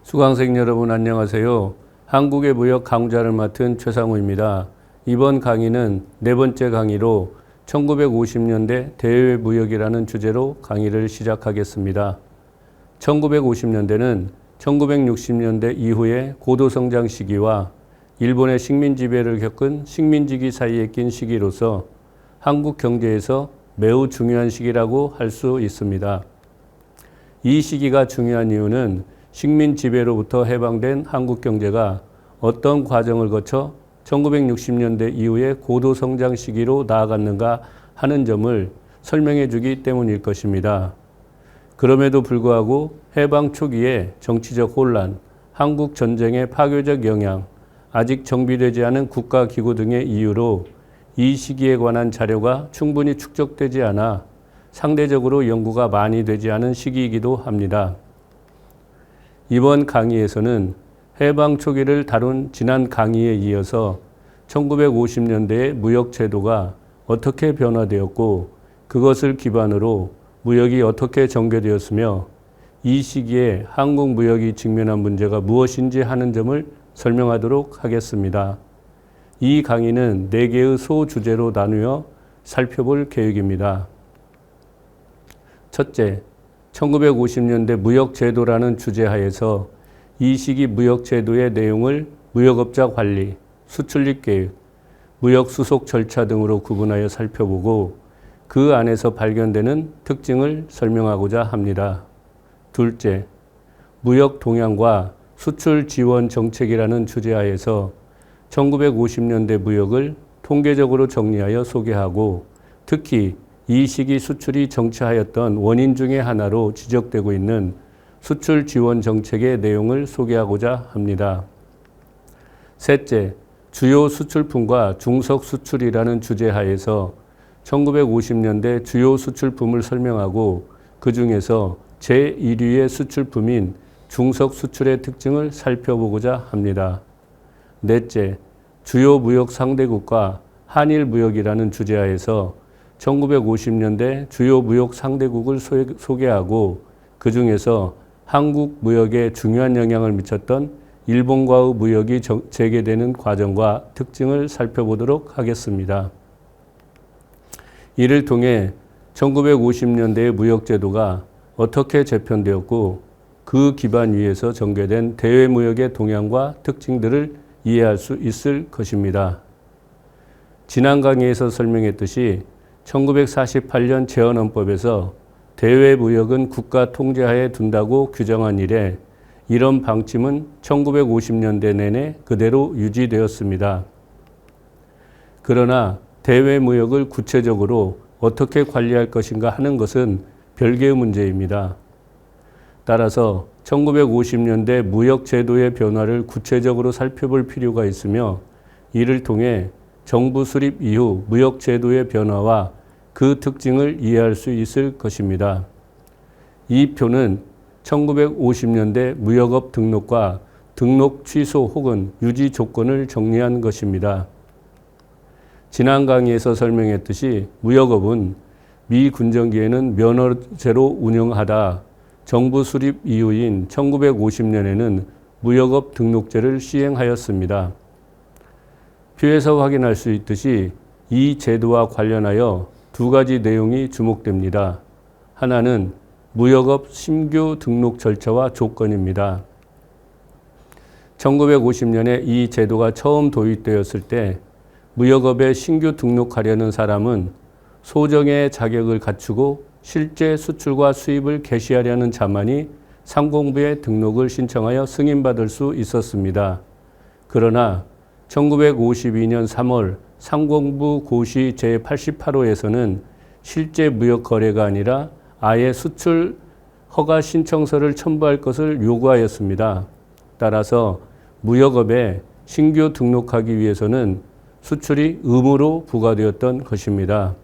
수강생 여러분 안녕하세요. 한국의 무역 강좌를 맡은 최상우입니다. 이번 강의는 네 번째 강의로 1950년대 대외무역이라는 주제로 강의를 시작하겠습니다. 1950년대는 1960년대 이후의 고도성장 시기와 일본의 식민 지배를 겪은 식민지기 사이에 낀 시기로서 한국 경제에서 매우 중요한 시기라고 할 수 있습니다. 이 시기가 중요한 이유는 식민 지배로부터 해방된 한국 경제가 어떤 과정을 거쳐 1960년대 이후의 고도 성장 시기로 나아갔는가 하는 점을 설명해 주기 때문일 것입니다. 그럼에도 불구하고 해방 초기의 정치적 혼란, 한국 전쟁의 파괴적 영향, 아직 정비되지 않은 국가기구 등의 이유로 이 시기에 관한 자료가 충분히 축적되지 않아 상대적으로 연구가 많이 되지 않은 시기이기도 합니다. 이번 강의에서는 해방 초기를 다룬 지난 강의에 이어서 1950년대의 무역 제도가 어떻게 변화되었고 그것을 기반으로 무역이 어떻게 전개되었으며 이 시기에 한국 무역이 직면한 문제가 무엇인지 하는 점을 설명하도록 하겠습니다. 이 강의는 4개의 소주제로 나누어 살펴볼 계획입니다. 첫째, 1950년대 무역제도라는 주제하에서 이 시기 무역제도의 내용을 무역업자 관리, 수출입 계획, 무역 수속 절차 등으로 구분하여 살펴보고 그 안에서 발견되는 특징을 설명하고자 합니다. 둘째, 무역 동향과 수출 지원 정책이라는 주제하에서 1950년대 무역을 통계적으로 정리하여 소개하고 특히 이 시기 수출이 정체하였던 원인 중의 하나로 지적되고 있는 수출 지원 정책의 내용을 소개하고자 합니다. 셋째, 주요 수출품과 중석 수출이라는 주제하에서 1950년대 주요 수출품을 설명하고 그 중에서 제1위의 수출품인 중석 수출의 특징을 살펴보고자 합니다. 넷째, 주요 무역 상대국과 한일 무역이라는 주제하에서 1950년대 주요 무역 상대국을 소개하고 그 중에서 한국 무역에 중요한 영향을 미쳤던 일본과의 무역이 재개되는 과정과 특징을 살펴보도록 하겠습니다. 이를 통해 1950년대의 무역제도가 어떻게 재편되었고 그 기반 위에서 전개된 대외무역의 동향과 특징들을 이해할 수 있을 것입니다. 지난 강의에서 설명했듯이 1948년 제헌헌법에서 대외무역은 국가 통제하에 둔다고 규정한 이래 이런 방침은 1950년대 내내 그대로 유지되었습니다. 그러나 대외무역을 구체적으로 어떻게 관리할 것인가 하는 것은 별개의 문제입니다. 따라서 1950년대 무역제도의 변화를 구체적으로 살펴볼 필요가 있으며 이를 통해 정부 수립 이후 무역제도의 변화와 그 특징을 이해할 수 있을 것입니다. 이 표는 1950년대 무역업 등록과 등록 취소 혹은 유지 조건을 정리한 것입니다. 지난 강의에서 설명했듯이 무역업은 미군정기에는 면허제로 운영하다 정부 수립 이후인 1950년에는 무역업 등록제를 시행하였습니다. 표에서 확인할 수 있듯이 이 제도와 관련하여 두 가지 내용이 주목됩니다. 하나는 무역업 신규 등록 절차와 조건입니다. 1950년에 이 제도가 처음 도입되었을 때 무역업에 신규 등록하려는 사람은 소정의 자격을 갖추고 실제 수출과 수입을 개시하려는 자만이 상공부에 등록을 신청하여 승인받을 수 있었습니다. 그러나 1952년 3월 상공부 고시 제88호에서는 실제 무역 거래가 아니라 아예 수출 허가 신청서를 첨부할 것을 요구하였습니다. 따라서 무역업에 신규 등록하기 위해서는 수출이 의무로 부과되었던 것입니다.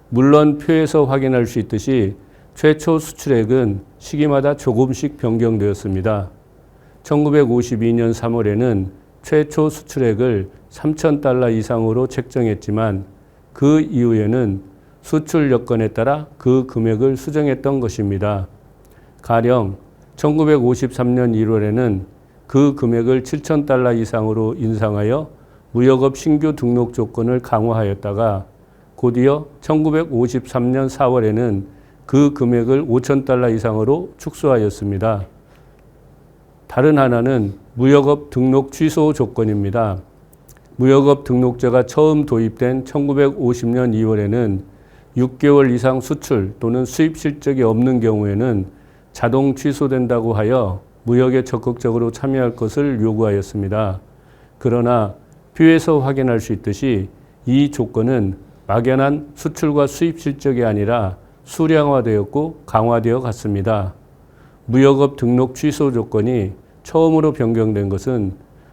물론 표에서 확인할 수 있듯이 최초 수출액은 시기마다 조금씩 변경되었습니다. 1952년 3월에는 최초 수출액을 3,000달러 이상으로 책정했지만 그 이후에는 수출 여건에 따라 그 금액을 수정했던 것입니다. 가령 1953년 1월에는 그 금액을 7,000달러 이상으로 인상하여 무역업 신규 등록 조건을 강화하였다가 곧이어 1953년 4월에는 그 금액을 5,000달러 이상으로 축소하였습니다. 다른 하나는 무역업 등록 취소 조건입니다. 무역업 등록제가 처음 도입된 1950년 2월에는 6개월 이상 수출 또는 수입 실적이 없는 경우에는 자동 취소된다고 하여 무역에 적극적으로 참여할 것을 요구하였습니다. 그러나 표에서 확인할 수 있듯이 이 조건은 막연한 수출과 수입 실적이 아니라 수량화되었고 강화되어 갔습니다. 무역업 등록 취소 조건이 처음으로 변경된 것은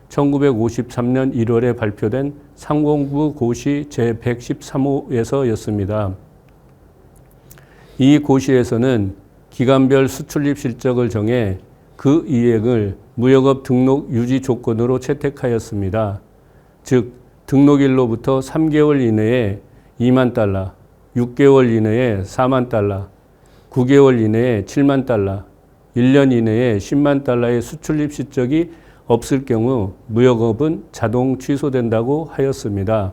1953년 1월에 발표된 상공부 고시 제113호에서였습니다. 이 고시에서는 기간별 수출입 실적을 정해 그 이액을 무역업 등록 유지 조건으로 채택하였습니다. 즉, 등록일로부터 3개월 이내에 2만 달러, 6개월 이내에 4만 달러, 9개월 이내에 7만 달러, 1년 이내에 10만 달러의 수출입 실적이 없을 경우 무역업은 자동 취소된다고 하였습니다.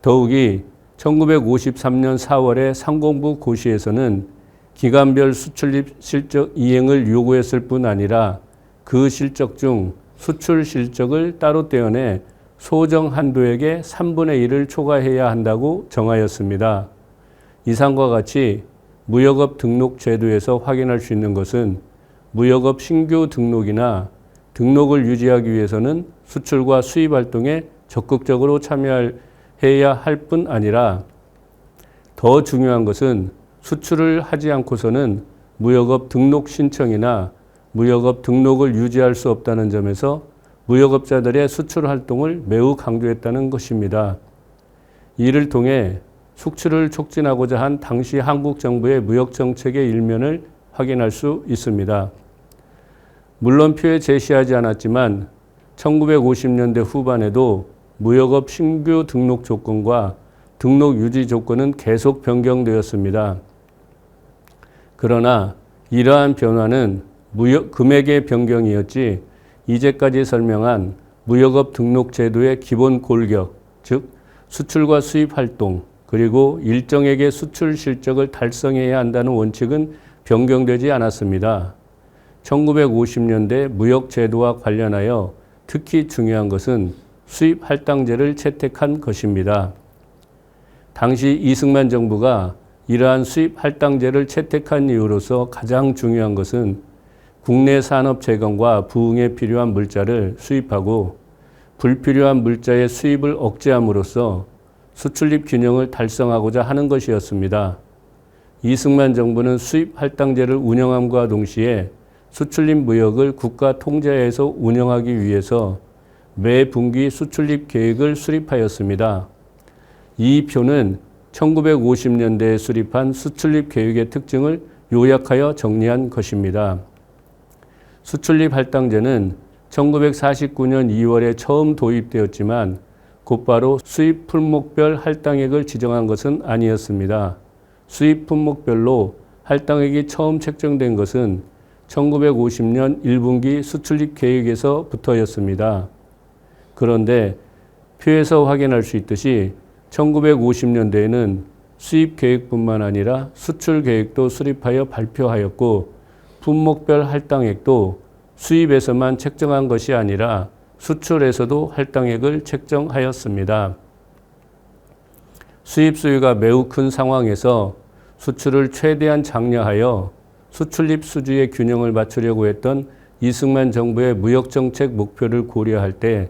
더욱이 1953년 4월의 상공부 고시에서는 기간별 수출입 실적 이행을 요구했을 뿐 아니라 그 실적 중 수출 실적을 따로 떼어내 소정 한도액의 3분의 1을 초과해야 한다고 정하였습니다. 이상과 같이 무역업 등록 제도에서 확인할 수 있는 것은 무역업 신규 등록이나 등록을 유지하기 위해서는 수출과 수입 활동에 적극적으로 참여해야 할 뿐 아니라 더 중요한 것은 수출을 하지 않고서는 무역업 등록 신청이나 무역업 등록을 유지할 수 없다는 점에서 무역업자들의 수출 활동을 매우 강조했다는 것입니다. 이를 통해 수출을 촉진하고자 한 당시 한국 정부의 무역 정책의 일면을 확인할 수 있습니다. 물론 표에 제시하지 않았지만 1950년대 후반에도 무역업 신규 등록 조건과 등록 유지 조건은 계속 변경되었습니다. 그러나 이러한 변화는 무역 금액의 변경이었지 이제까지 설명한 무역업 등록 제도의 기본 골격, 즉 수출과 수입 활동, 그리고 일정액의 수출 실적을 달성해야 한다는 원칙은 변경되지 않았습니다. 1950년대 무역 제도와 관련하여 특히 중요한 것은 수입 할당제를 채택한 것입니다. 당시 이승만 정부가 이러한 수입 할당제를 채택한 이유로서 가장 중요한 것은 국내 산업 재건과 부흥에 필요한 물자를 수입하고 불필요한 물자의 수입을 억제함으로써 수출입 균형을 달성하고자 하는 것이었습니다. 이승만 정부는 수입 할당제를 운영함과 동시에 수출입 무역을 국가 통제하에서 운영하기 위해서 매 분기 수출입 계획을 수립하였습니다. 이 표는 1950년대에 수립한 수출입 계획의 특징을 요약하여 정리한 것입니다. 수출입 할당제는 1949년 2월에 처음 도입되었지만 곧바로 수입 품목별 할당액을 지정한 것은 아니었습니다. 수입 품목별로 할당액이 처음 책정된 것은 1950년 1분기 수출입 계획에서부터였습니다. 그런데 표에서 확인할 수 있듯이 1950년대에는 수입 계획뿐만 아니라 수출 계획도 수립하여 발표하였고 품목별 할당액도 수입에서만 책정한 것이 아니라 수출에서도 할당액을 책정하였습니다. 수입 수요가 매우 큰 상황에서 수출을 최대한 장려하여 수출입 수주의 균형을 맞추려고 했던 이승만 정부의 무역정책 목표를 고려할 때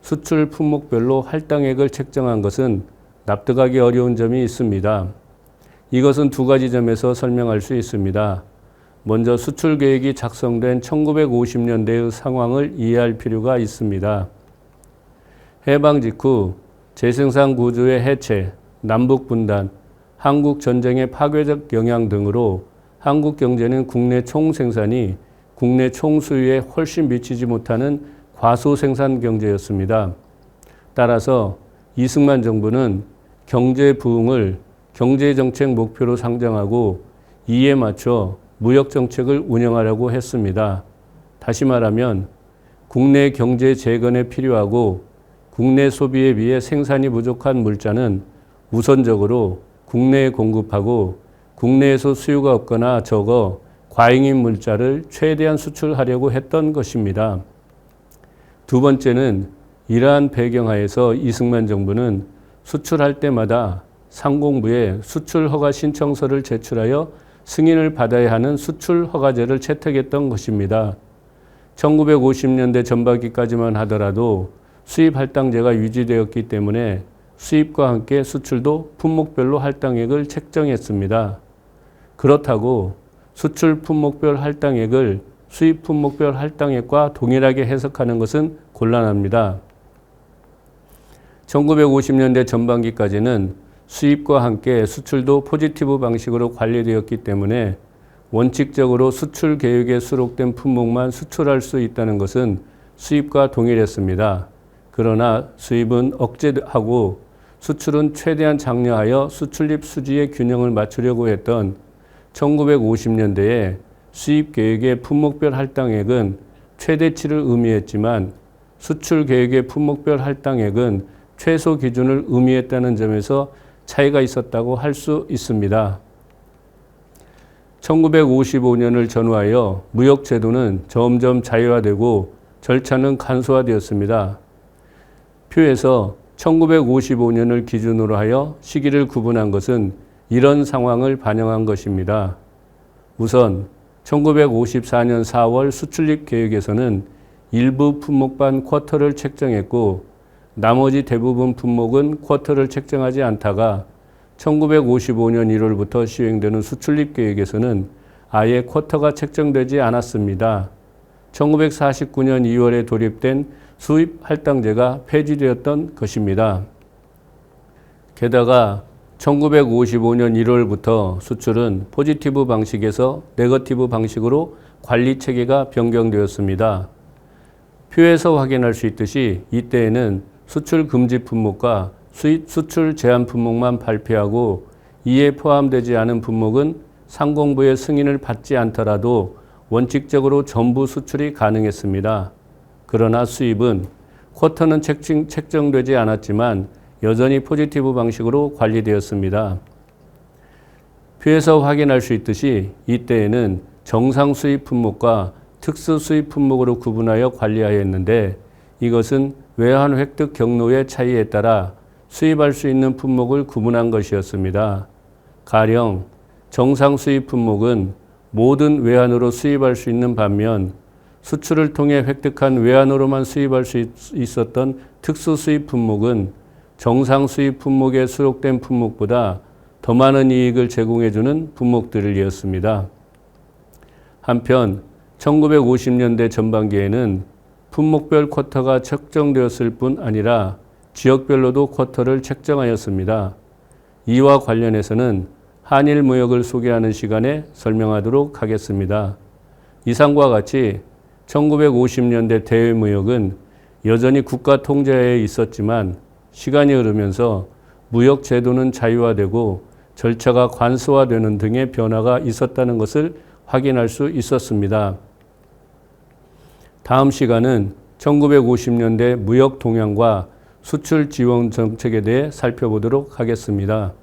수출 품목별로 할당액을 책정한 것은 납득하기 어려운 점이 있습니다. 이것은 두 가지 점에서 설명할 수 있습니다. 먼저 수출 계획이 작성된 1950년대의 상황을 이해할 필요가 있습니다. 해방 직후 재생산 구조의 해체, 남북 분단, 한국 전쟁의 파괴적 영향 등으로 한국 경제는 국내 총생산이 국내 총수요에 훨씬 미치지 못하는 과소생산 경제였습니다. 따라서 이승만 정부는 경제 부흥을 경제정책 목표로 상정하고 이에 맞춰 무역 정책을 운영하려고 했습니다. 다시 말하면 국내 경제 재건에 필요하고 국내 소비에 비해 생산이 부족한 물자는 우선적으로 국내에 공급하고 국내에서 수요가 없거나 적어 과잉인 물자를 최대한 수출하려고 했던 것입니다. 두 번째는 이러한 배경하에서 이승만 정부는 수출할 때마다 상공부에 수출 허가 신청서를 제출하여 승인을 받아야 하는 수출 허가제를 채택했던 것입니다. 1950년대 전반기까지만 하더라도 수입 할당제가 유지되었기 때문에 수입과 함께 수출도 품목별로 할당액을 책정했습니다. 그렇다고 수출 품목별 할당액을 수입 품목별 할당액과 동일하게 해석하는 것은 곤란합니다. 1950년대 전반기까지는 수입과 함께 수출도 포지티브 방식으로 관리되었기 때문에 원칙적으로 수출 계획에 수록된 품목만 수출할 수 있다는 것은 수입과 동일했습니다. 그러나 수입은 억제하고 수출은 최대한 장려하여 수출입 수지의 균형을 맞추려고 했던 1950년대에 수입 계획의 품목별 할당액은 최대치를 의미했지만 수출 계획의 품목별 할당액은 최소 기준을 의미했다는 점에서 차이가 있었다고 할 수 있습니다. 1955년을 전후하여 무역제도는 점점 자유화되고 절차는 간소화되었습니다. 표에서 1955년을 기준으로 하여 시기를 구분한 것은 이런 상황을 반영한 것입니다. 우선 1954년 4월 수출입 계획에서는 일부 품목만 쿼터를 책정했고 나머지 대부분 품목은 쿼터를 책정하지 않다가 1955년 1월부터 시행되는 수출입 계획에서는 아예 쿼터가 책정되지 않았습니다. 1949년 2월에 도입된 수입 할당제가 폐지되었던 것입니다. 게다가 1955년 1월부터 수출은 포지티브 방식에서 네거티브 방식으로 관리 체계가 변경되었습니다. 표에서 확인할 수 있듯이 이때에는 수출 금지 품목과 수출 제한 품목만 발표하고 이에 포함되지 않은 품목은 상공부의 승인을 받지 않더라도 원칙적으로 전부 수출이 가능했습니다. 그러나 수입은 쿼터는 책정되지 않았지만 여전히 포지티브 방식으로 관리되었습니다. 표에서 확인할 수 있듯이 이때에는 정상 수입 품목과 특수 수입 품목으로 구분하여 관리하였는데 이것은 외환 획득 경로의 차이에 따라 수입할 수 있는 품목을 구분한 것이었습니다. 가령 정상 수입 품목은 모든 외환으로 수입할 수 있는 반면 수출을 통해 획득한 외환으로만 수입할 수 있었던 특수 수입 품목은 정상 수입 품목에 수록된 품목보다 더 많은 이익을 제공해주는 품목들이었습니다. 한편 1950년대 전반기에는 품목별 쿼터가 책정되었을 뿐 아니라 지역별로도 쿼터를 책정하였습니다. 이와 관련해서는 한일 무역을 소개하는 시간에 설명하도록 하겠습니다. 이상과 같이 1950년대 대외 무역은 여전히 국가 통제하에 있었지만 시간이 흐르면서 무역 제도는 자유화되고 절차가 간소화되는 등의 변화가 있었다는 것을 확인할 수 있었습니다. 다음 시간은 1950년대 무역 동향과 수출 지원 정책에 대해 살펴보도록 하겠습니다.